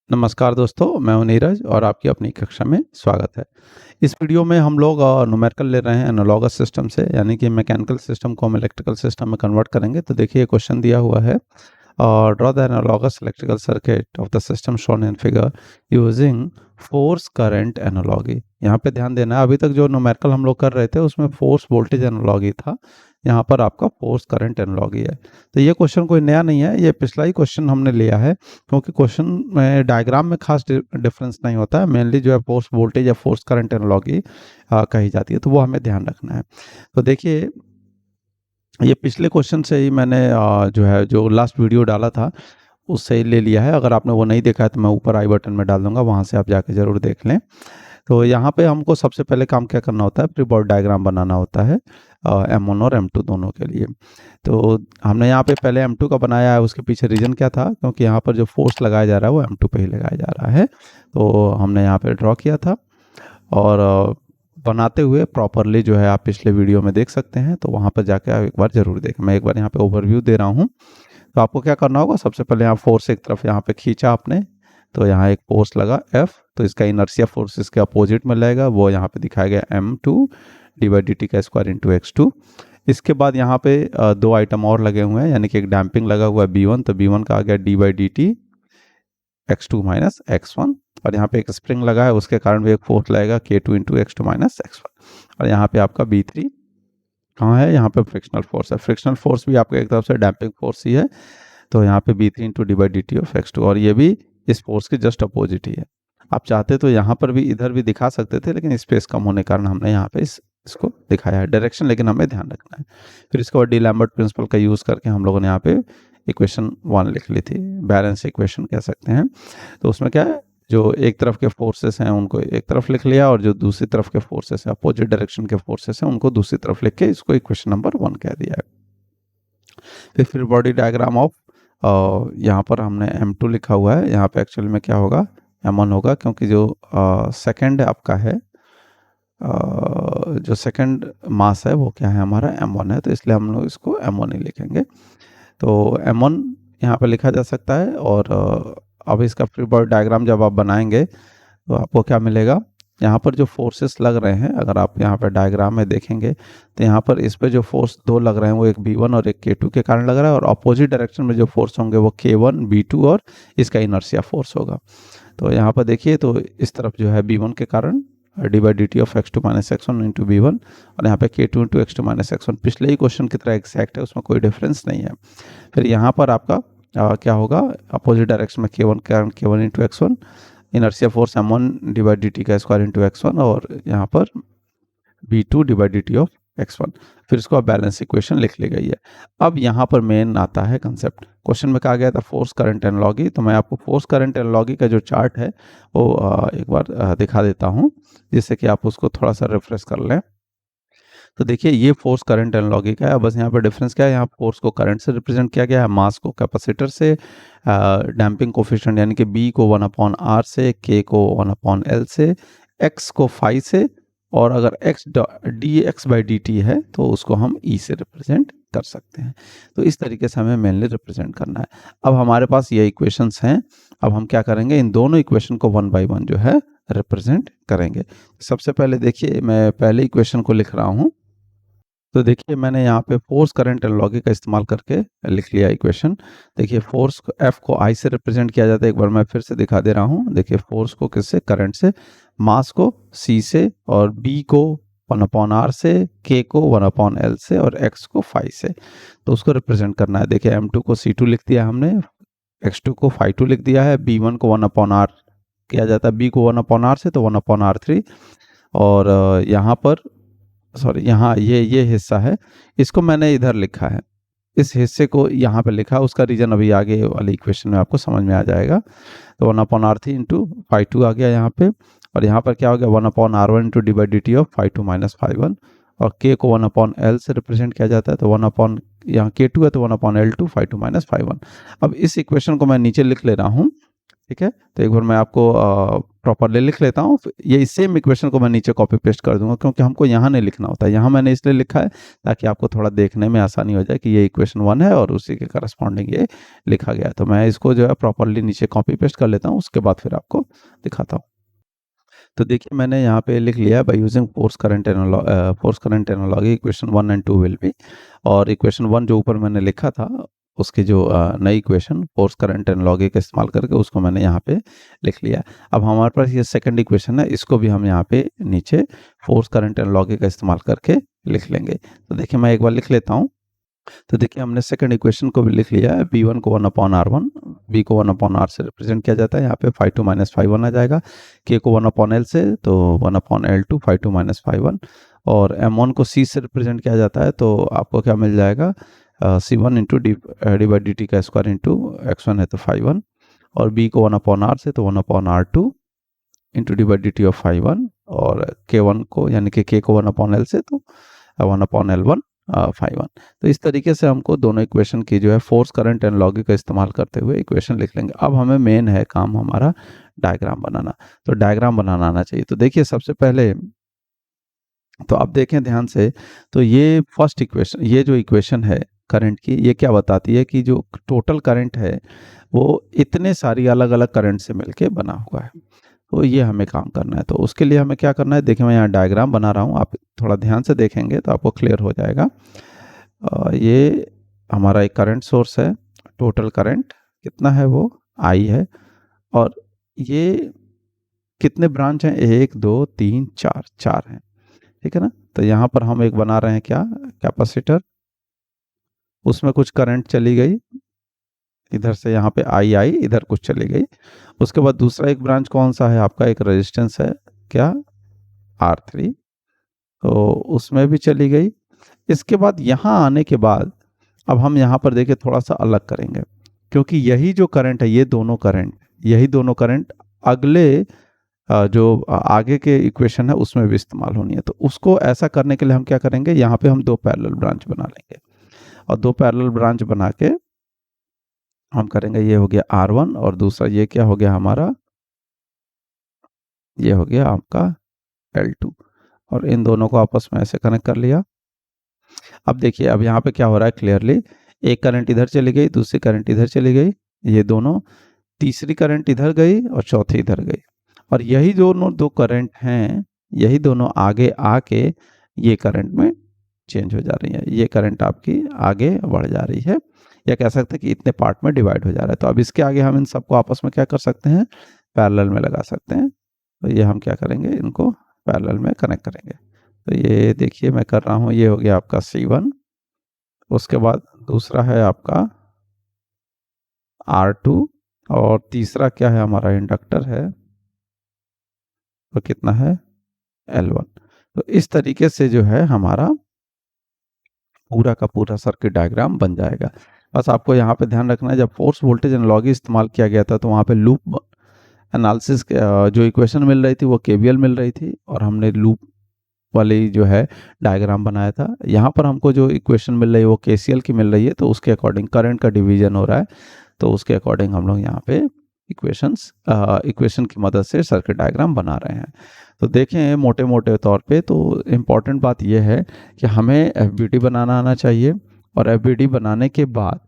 नमस्कार दोस्तों, मैं हूं नीरज और आपकी अपनी कक्षा में स्वागत है। इस वीडियो में हम लोग न्यूमेरिकल ले रहे हैं एनालॉगस सिस्टम से, यानी कि मैकेनिकल सिस्टम को हम इलेक्ट्रिकल सिस्टम में कन्वर्ट करेंगे। तो देखिए क्वेश्चन दिया हुआ है, draw the analogous electrical circuit of the system shown in figure using force current analogy. यहाँ पे ध्यान देना है, अभी तक जो न्यूमेरिकल हम लोग कर रहे थे उसमें फोर्स वोल्टेज एनालॉगी था, यहाँ पर आपका फोर्स करंट एनालॉगी है। तो ये क्वेश्चन कोई नया नहीं है, ये पिछला ही क्वेश्चन हमने लिया है, क्योंकि क्वेश्चन में डायग्राम में खास डिफरेंस नहीं होता है, मेनली जो है फोर्स वोल्टेज या फोर्स करंट एनालॉगी कही जाती है, तो वो हमें ध्यान रखना है। तो देखिए ये पिछले क्वेश्चन से ही मैंने जो लास्ट वीडियो डाला था उससे ही ले लिया है। अगर आपने वो नहीं देखा है तो मैं ऊपर आई बटन में डाल दूंगा, वहाँ से आप जाके ज़रूर देख लें। तो यहाँ पे हमको सबसे पहले काम क्या करना होता है, फ्री बॉडी डायग्राम बनाना होता है M1 और M2 दोनों के लिए। तो हमने यहाँ पे पहले M2 का बनाया है, उसके पीछे रीज़न क्या था, क्योंकि यहाँ पर जो फोर्स लगाया जा रहा है वो M2 पे ही लगाया जा रहा है। तो हमने यहाँ पे ड्रॉ किया था और बनाते हुए प्रॉपरली जो है आप पिछले वीडियो में देख सकते हैं, तो वहाँ पर जाके आप एक बार ज़रूर देखें। मैं एक बार यहाँ पे ओवरव्यू दे रहा हूँ। तो आपको क्या करना होगा, सबसे पहले यहाँ फोर्स एक तरफ यहाँ पे खींचा आपने, तो यहाँ एक फोर्स लगा F, तो इसका इनर्शिया फोर्स इसके अपोजिट में लगेगा, वो यहाँ पे दिखाया गया M2 डी का स्क्वायर इंटू x2। इसके बाद यहाँ पे दो आइटम और लगे हुए हैं, यानी कि एक डैम्पिंग लगा हुआ है B1, तो B1 का आ गया डी x2 माइनस x1, और यहाँ पे एक स्प्रिंग लगा है, उसके कारण भी एक फोर्स लगेगा K2 into x2 minus x1। और यहाँ पे आपका B3 कहाँ है, यहाँ पे फ्रिक्शनल फोर्स है। फ्रिक्शनल फोर्स भी आपका एक तरफ से डैम्पिंग फोर्स ही है, तो यहाँ पे B3 into D of x2, और ये भी इस फोर्स के जस्ट अपोजिट ही है। आप चाहते तो यहाँ पर भी इधर भी दिखा सकते थे, लेकिन स्पेस कम होने के कारण हमने यहाँ पे इसको दिखाया है डायरेक्शन, लेकिन हमें ध्यान रखना है। फिर इसके बाद डी लैम्बर्ट प्रिंसिपल का यूज़ करके हम लोगों ने यहाँ पे इक्वेशन 1 लिख ली थी, बैलेंस इक्वेशन कह सकते हैं। तो उसमें क्या है, जो एक तरफ के फोर्सेस हैं उनको एक तरफ लिख लिया, और जो दूसरी तरफ के फोर्सेस हैं, अपोजिट डायरेक्शन के फोर्सेस हैं, उनको दूसरी तरफ लिख के इसको इक्वेशन नंबर 1 कह दिया है। फिर बॉडी डायग्राम ऑफ यहाँ पर हमने M2 लिखा हुआ है, यहाँ पे एक्चुअली में क्या होगा, M1 होगा, क्योंकि जो सेकंड आपका है, जो सेकंड मास है वो क्या है, हमारा M1 है, तो इसलिए हम लोग इसको M1 ही लिखेंगे। तो M1 यहाँ पे लिखा जा सकता है। और अब इसका फ्री बॉडी डायग्राम जब आप बनाएंगे तो आपको क्या मिलेगा, यहाँ पर जो फोर्सेस लग रहे हैं, अगर आप यहाँ पर डायग्राम में देखेंगे तो यहाँ पर इस पे जो फोर्स दो लग रहे हैं वो एक B1 और एक K2 के कारण लग रहा है, और अपोजिट डायरेक्शन में जो फोर्स होंगे वो K1 B2 और इसका इनर्शिया फोर्स होगा। तो यहाँ पर देखिए, तो इस तरफ जो है B1 के कारण D of x2 minus x1 into B1, और यहाँ पे K2 into x2 minus x1, पिछले ही क्वेश्चन की तरह एग्जैक्ट है, उसमें कोई डिफरेंस नहीं है। फिर यहाँ पर आपका क्या होगा, अपोजिट डायरेक्शन में K1 के कारण K1 into x1, inertia force M1 D का स्क्वायर इंटू x1, और यहाँ पर B2 डी ऑफ x1। फिर इसको बैलेंस इक्वेशन लिख ली गई है। अब यहाँ पर मेन आता है कंसेप्ट, क्वेश्चन में कहा गया था फोर्स करंट एनालॉगी, तो मैं आपको फोर्स करंट एनालॉगी का जो चार्ट है वो एक बार दिखा देता हूँ, जिससे कि आप उसको थोड़ा सा रिफ्रेश कर लें। तो देखिए ये फोर्स करंट एनालॉगी का है, बस यहाँ पर डिफरेंस क्या है, यहाँ फोर्स को करंट से रिप्रेजेंट किया गया है, मास को कैपेसिटर से, डैम्पिंग कोफिशिएंट यानी कि B को 1/r से, K को 1/L से, X को phi से, और अगर x dx बाई dt है तो उसको हम E से रिप्रेजेंट कर सकते हैं। तो इस तरीके से हमें मेनली रिप्रेजेंट करना है। अब हमारे पास ये इक्वेशंस हैं, अब हम क्या करेंगे, इन दोनों इक्वेशन को 1 बाई 1 जो है रिप्रेजेंट करेंगे। सबसे पहले देखिए, मैं पहले इक्वेशन को लिख रहा हूँ। तो देखिए मैंने यहाँ पे फोर्स करंट एनालॉगी का इस्तेमाल करके लिख लिया इक्वेशन। देखिए फोर्स को F को I से रिप्रेजेंट किया जाता है, एक बार मैं फिर से दिखा दे रहा हूँ। देखिए फोर्स को किससे, करंट से, मास को C से, और B को 1/r से, K को 1/L से, और X को phi से। तो उसको रिप्रेजेंट करना है। देखिए M2 को C2 लिख दिया हमने, X2 को phi2 लिख दिया है, B1 को 1/r किया जाता है, B को 1/r से तो 1/r3, और यहाँ पर सॉरी, यहाँ ये हिस्सा है, इसको मैंने इधर लिखा है, इस हिस्से को यहाँ पे लिखा, उसका रीजन अभी आगे वाले इक्वेशन में आपको समझ में आ जाएगा। तो 1/r3 इंटू phi2 आ गया यहाँ पे, और यहाँ पर क्या हो गया, 1/r1 into D of phi2 minus phi1, और K को 1/L से रिप्रेजेंट किया जाता है, तो 1/ यहाँ K2 है तो 1/L2 phi2 माइनस phi1। अब इस इक्वेशन को मैं नीचे लिख ले रहा हूँ, ठीक है? तो एक बार मैं आपको प्रॉपर्ली लिख लेता हूँ। ये सेम इक्वेशन को मैं नीचे कॉपी पेस्ट कर दूँगा, क्योंकि हमको यहाँ नहीं लिखना होता है। यहाँ मैंने इसलिए लिखा है ताकि आपको थोड़ा देखने में आसानी हो जाए कि ये इक्वेशन 1 है और उसी के करस्पॉन्डिंग ये लिखा गया है। तो मैं इसको जो है प्रॉपर्ली नीचे कॉपी पेस्ट कर लेता हूँ, उसके बाद फिर आपको दिखाता हूँ। तो देखिए मैंने यहाँ पे लिख लिया by using force current analogy equation 1 and 2 will be, और इक्वेशन 1 जो ऊपर मैंने लिखा था उसकी जो नई इक्वेशन फोर्स करंट एनालॉजी का इस्तेमाल करके उसको मैंने यहाँ पे लिख लिया। अब हमारे पास ये सेकंड इक्वेशन है, इसको भी हम यहाँ पे नीचे फोर्स करंट एनालॉजी का इस्तेमाल करके लिख लेंगे। तो देखिए मैं एक बार लिख लेता हूँ। तो देखिए हमने सेकंड इक्वेशन को भी लिख लिया है। V1 को 1/R1, V को 1/R से रिप्रेजेंट किया जाता है। यहाँ पे phi 2 माइनस phi 1 आ जाएगा। K को 1/L से तो 1/L2 phi 2 माइनस phi 1, और M1 को C से रिप्रेजेंट किया जाता है। तो आपको क्या मिल जाएगा, C1 into D by D T का स्क्वायर इंटू X1 है तो phi 1, और B को 1/R से तो 1/R2 into D by D T of phi 1, और K1 को यानी कि K को 1/L से तो 1/L1 phi 1। तो इस तरीके से हमको दोनों इक्वेशन की जो है फोर्स करंट एनालॉजी का इस्तेमाल करते हुए इक्वेशन लिख लेंगे। अब हमें मेन है काम हमारा डायग्राम बनाना। तो डायग्राम बनाना आना चाहिए। तो देखिए सबसे पहले तो आप देखें ध्यान से, तो ये फर्स्ट इक्वेशन, ये जो इक्वेशन है करंट की, ये क्या बताती है कि जो टोटल करंट है वो इतने सारी अलग अलग करंट से मिलके बना हुआ है। तो ये हमें काम करना है। तो उसके लिए हमें क्या करना है, देखिए मैं यहाँ डायग्राम बना रहा हूँ, आप थोड़ा ध्यान से देखेंगे तो आपको क्लियर हो जाएगा। ये हमारा एक करंट सोर्स है, टोटल करंट कितना है वो I है, और ये कितने ब्रांच हैं, 1 2 3 4, 4 हैं, ठीक है ना। तो यहाँ पर हम एक बना रहे हैं क्या, कैपेसिटर, उसमें कुछ करंट चली गई इधर से, यहाँ पे आई इधर कुछ चली गई। उसके बाद दूसरा एक ब्रांच कौन सा है आपका, एक रेजिस्टेंस है क्या, R3, तो उसमें भी चली गई। इसके बाद यहाँ आने के बाद अब हम यहाँ पर देखिए थोड़ा सा अलग करेंगे, क्योंकि यही जो करंट है, यही दोनों करंट अगले जो आगे के इक्वेशन है उसमें भी इस्तेमाल होनी है। तो उसको ऐसा करने के लिए हम क्या करेंगे, यहाँ पे हम 2 पैरेलल ब्रांच बना लेंगे, और 2 पैरेलल ब्रांच बना के हम करेंगे, ये हो गया R1, और दूसरा ये क्या हो गया हमारा, ये हो गया आपका L2, और इन दोनों को आपस में ऐसे कनेक्ट कर लिया। अब देखिए अब यहाँ पे क्या हो रहा है, क्लियरली एक करंट इधर चली गई, दूसरी करंट इधर चली गई, ये दोनों, तीसरी करंट इधर गई और चौथी इधर गई, और यही दोनों 2 करंट हैं, यही दोनों आगे आके ये करंट में चेंज हो जा रही है। ये करंट आपकी आगे बढ़ जा रही है, या कह सकते हैं कि इतने पार्ट में डिवाइड हो जा रहा है। तो अब इसके आगे हम इन सबको आपस में क्या कर सकते हैं, पैरेलल में लगा सकते हैं। तो ये हम क्या करेंगे, इनको पैरेलल में कनेक्ट करेंगे। तो ये देखिए मैं कर रहा हूँ, ये हो गया आपका C1, उसके बाद दूसरा है आपका R2, और तीसरा क्या है हमारा इंडक्टर है, तो कितना है L1। तो इस तरीके से जो है हमारा पूरा का पूरा सर्किट डायग्राम बन जाएगा। बस आपको यहाँ पे ध्यान रखना है, जब फोर्स वोल्टेज एनालॉजी इस्तेमाल किया गया था तो वहाँ पे लूप एनालिसिस जो इक्वेशन मिल रही थी वो KVL मिल रही थी, और हमने लूप वाली जो है डायग्राम बनाया था। यहाँ पर हमको जो इक्वेशन मिल रही है वो KCL की मिल रही है, तो उसके अकॉर्डिंग करंट का डिवीजन हो रहा है, तो उसके अकॉर्डिंग हम लोग यहाँ पे इक्वेशन की मदद से सर्किट डायग्राम बना रहे हैं। तो देखें मोटे मोटे तौर पे तो इम्पॉर्टेंट बात यह है कि हमें FVD बनाना आना चाहिए, और FVD बनाने के बाद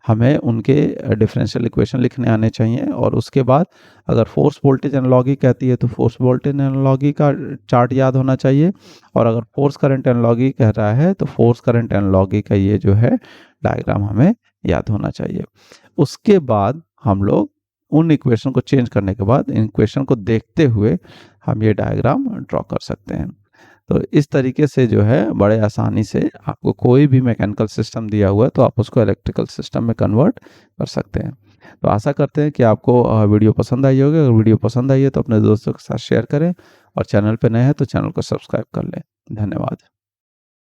हमें उनके डिफरेंशियल इक्वेशन लिखने आने चाहिए, और उसके बाद अगर फोर्स वोल्टेज एनालॉजी कहती है तो फोर्स वोल्टेज एनालॉजी का चार्ट याद होना चाहिए, और अगर फोर्स करंट एनालॉजी कह रहा है तो फोर्स करंट एनालॉजी का ये जो है डायग्राम हमें याद होना चाहिए। उसके बाद हम लोग उन इक्वेशन को चेंज करने के बाद इन इक्वेशन को देखते हुए हम ये डायग्राम ड्रॉ कर सकते हैं। तो इस तरीके से जो है बड़े आसानी से आपको कोई भी मैकेनिकल सिस्टम दिया हुआ है तो आप उसको इलेक्ट्रिकल सिस्टम में कन्वर्ट कर सकते हैं। तो आशा करते हैं कि आपको वीडियो पसंद आई होगी। अगर वीडियो पसंद आई है तो अपने दोस्तों के साथ शेयर करें, और चैनल पर नए हैं तो चैनल को सब्सक्राइब कर लें। धन्यवाद।